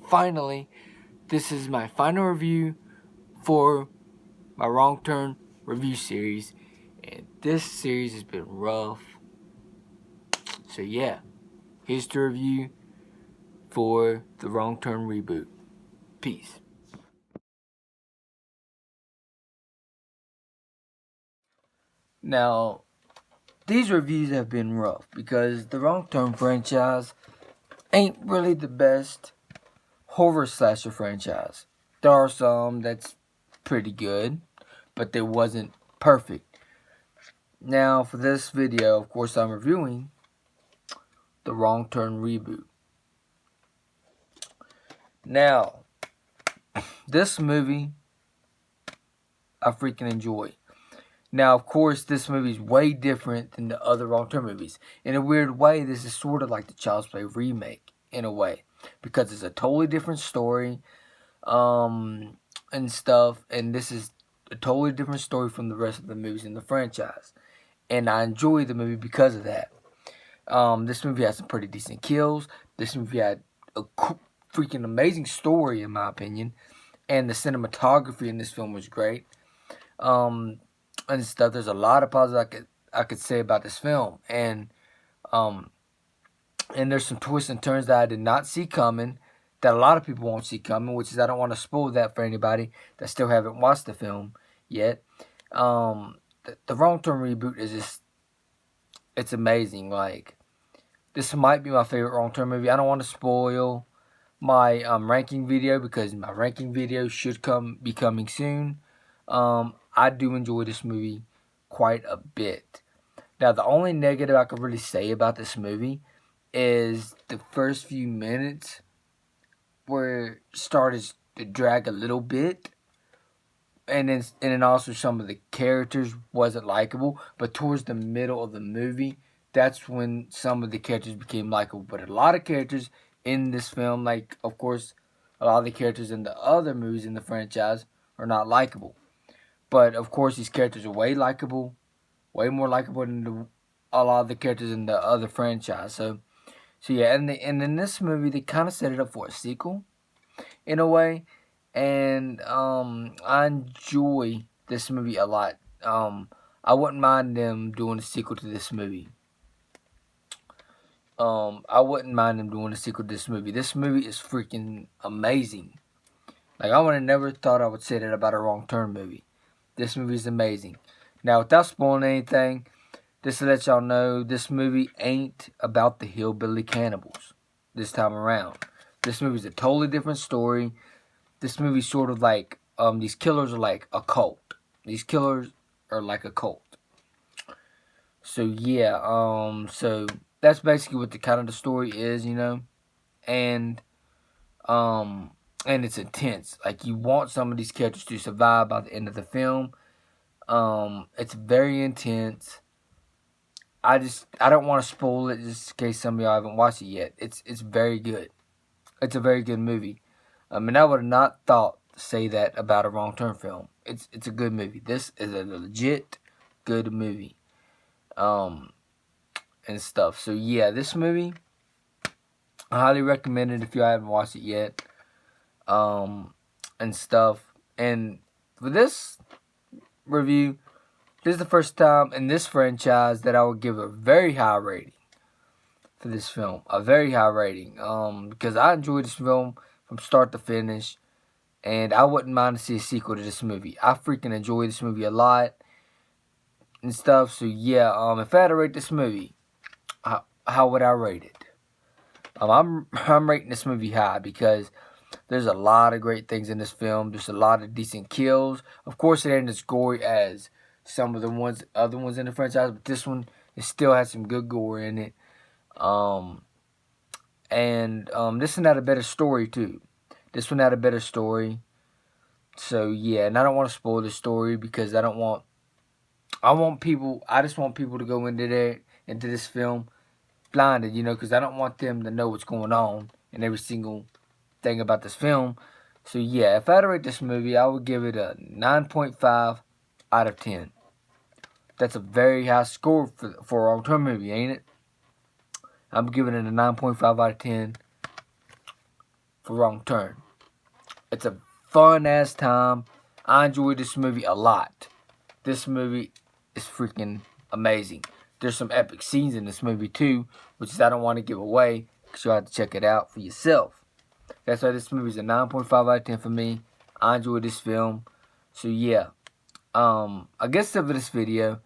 finally, this is my final review for my Wrong Turn review series. And this series has been rough. So yeah, here's the review for the Wrong Turn reboot. Peace. Now, these reviews have been rough because the Wrong Turn franchise ain't really the best horror slasher franchise. There are some that's pretty good, but they wasn't perfect. Now, for this video, of course, I'm reviewing the Wrong Turn reboot. Now, this movie I freaking enjoy. Now, of course, this movie is way different than the other Wrong Turn movies. In a weird way, this is sort of like the Child's Play remake, in a way. Because it's a totally different story, and stuff. And this is a totally different story from the rest of the movies in the franchise. And I enjoy the movie because of that. This movie had some pretty decent kills. This movie had a freaking amazing story, in my opinion. And the cinematography in this film was great. And stuff. There's a lot of positives I could say about this film, and there's some twists and turns that I did not see coming, that a lot of people won't see coming. Which is, I don't want to spoil that for anybody that still haven't watched the film yet. The Wrong Turn reboot is just, it's amazing. Like, this might be my favorite Wrong Turn movie. I don't want to spoil my ranking video because my ranking video should be coming soon. I do enjoy this movie quite a bit. Now, the only negative I could really say about this movie is the first few minutes where it started to drag a little bit. And then also some of the characters wasn't likable. But towards the middle of the movie, that's when some of the characters became likable. But a lot of characters in this film, like, of course, a lot of the characters in the other movies in the franchise are not likable. But, of course, these characters are way likable. Way more likable than a lot of the characters in the other franchise. So yeah, and in this movie, they kind of set it up for a sequel, in a way. And I enjoy this movie a lot. I wouldn't mind them doing a sequel to this movie. I wouldn't mind them doing a sequel to this movie. This movie is freaking amazing. Like, I would have never thought I would say that about a Wrong Turn movie. This movie is amazing. Now, without spoiling anything, just to let y'all know, this movie ain't about the hillbilly cannibals this time around. This movie's a totally different story. This movie's sort of like, these killers are like a cult. These killers are like a cult. So, yeah, so that's basically what the kind of the story is, you know. And it's intense. Like, you want some of these characters to survive by the end of the film. It's very intense. I don't want to spoil it just in case some of y'all haven't watched it yet. It's very good. It's a very good movie. And I would have not thought to say that about a Wrong Turn film. It's a good movie. This is a legit good movie. And stuff. So yeah, this movie, I highly recommend it if you haven't watched it yet. And stuff. And for this review, this is the first time in this franchise that I would give a very high rating for this film. A very high rating. Because I enjoyed this film from start to finish. And I wouldn't mind to see a sequel to this movie. I freaking enjoy this movie a lot. And stuff. So yeah, if I had to rate this movie, how would I rate it? I'm rating this movie high because there's a lot of great things in this film. There's a lot of decent kills. Of course, it ain't as gory as some of the other ones in the franchise, but this one, it still has some good gore in it. This one had a better story too. This one had a better story. So yeah, and I don't want to spoil the story because I just want people to go into this film blinded, you know, because I don't want them to know what's going on and every single thing about this film. So yeah, if I had to rate this movie, I would give it a 9.5 out of 10. That's a very high score for a Wrong Turn movie, ain't it? I'm giving it a 9.5 out of 10 for Wrong Turn. It's a fun-ass time. I enjoyed this movie a lot. This movie is freaking amazing. There's some epic scenes in this movie too, which is I don't want to give away because you'll have to check it out for yourself. That's why this movie is a 9.5 out of 10 for me. I enjoyed this film. So yeah. I guess that's it for this video.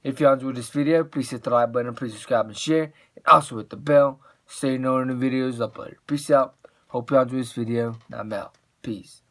If y'all enjoyed this video, please hit the like button, please subscribe and share. And also hit the bell so you know when the videos uploaded. Peace out. Hope y'all enjoyed this video. Now I'm out. Peace.